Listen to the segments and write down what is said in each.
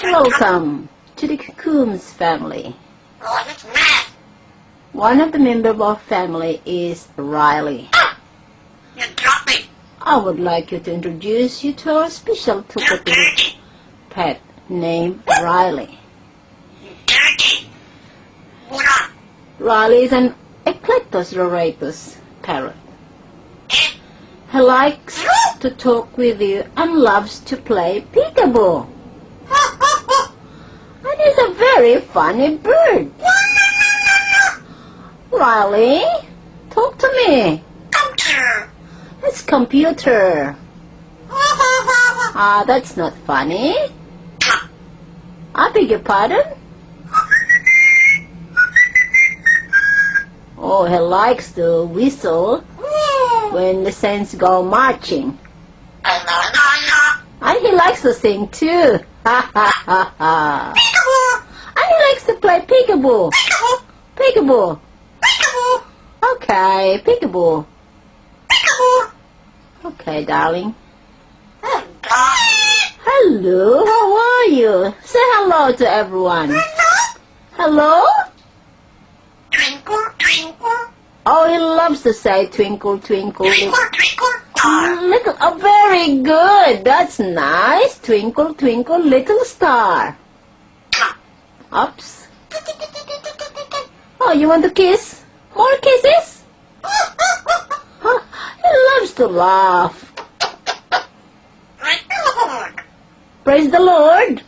Welcome to the Cocoon's family. Oh, that's mad. One of the members of our family is Riley. You dropped me. I would like you to introduce you to our special You're talkative dirty. pet named Riley. Dirty. What up? Riley is an Eclectus parrot. Eh? He likes to talk with you and loves to play peekaboo. And he's a very funny bird. Riley, talk to me. Computer. It's computer. Ah, that's not funny. I beg your pardon? Oh, he likes to whistle when the saints go marching. And he likes to sing too. Ha ha ha ha. And he likes to play peekaboo. Peekaboo. Okay, peekaboo. Okay, darling. Hello, how are you? Say hello to everyone. Hello? Twinkle, twinkle. Oh, he loves to say twinkle, twinkle. Twinkle, twinkle, star. Little, oh, very good. That's nice. Twinkle, twinkle, little star. Oops. Oh, you want to kiss? More kisses? Huh? He loves to laugh. Praise the Lord. Praise the Lord.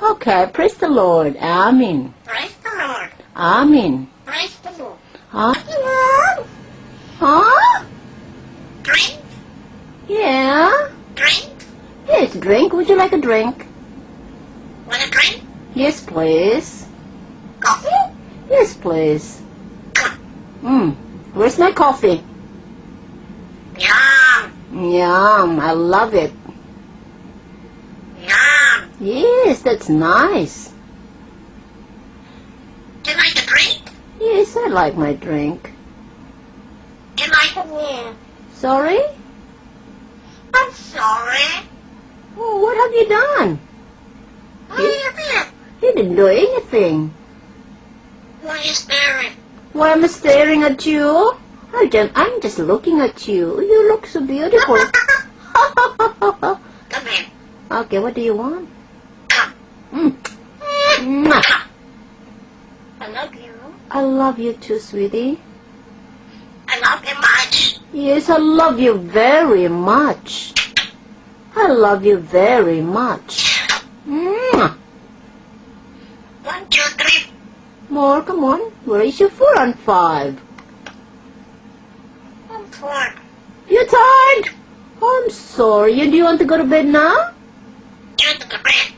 Okay, praise the Lord. Amen. Praise the Lord. Amen. Praise the Lord. Huh? Huh? Drink, Yeah. drink. Yes, drink. Would you like a drink? Want a drink? Yes, please. Coffee? Yes, please. Where's my coffee? Yum, Yum, I love it. yum. Yes, that's nice. Do you like a drink? Yes, I like my drink. Do you like a meal? Sorry? I'm sorry. Oh, what have you done? What are you doing? You didn't do anything. Why are you staring? Why am I staring at you? I'm just looking at you. You look so beautiful. Come here. Okay, what do you want? Come. Mwah. I love you. I love you too, sweetie. I love you much. Yes, I love you very much. I love you very much. Mwah. 1, 2, 3. More, come on. Where is your 4 and 5? I'm tired. You tired? Oh, I'm sorry. Do you want to go to bed now? Go to the bed.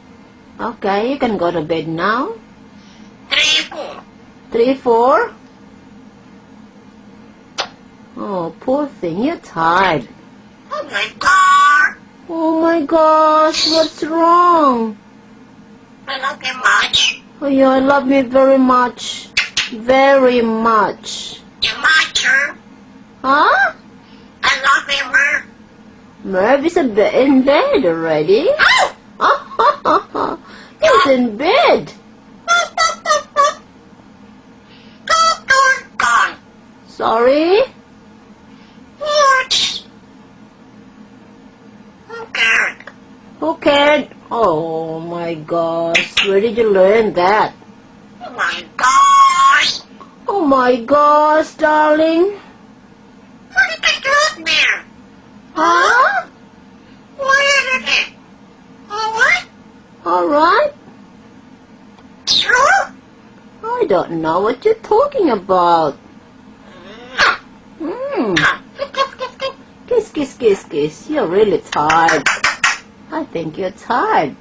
Okay, you can go to bed now. 3, 4. 3, 4. Oh, poor thing. You're tired. Oh my God. Oh my gosh, what's wrong? I love you much. Oh yeah, I love you very much. Very much. You're my turn. Huh? I love you more. Merv is in bed already. Oh! He's in bed. Gone. Sorry? What? Who cared? Who cared? Oh my gosh, where did you learn that? Oh my gosh. Oh my gosh, darling. What did I do there? Huh? What is it? What? Alright. True? I don't know what you're talking about. Kiss, kiss, kiss, kiss. You're really tired. I think you're tired.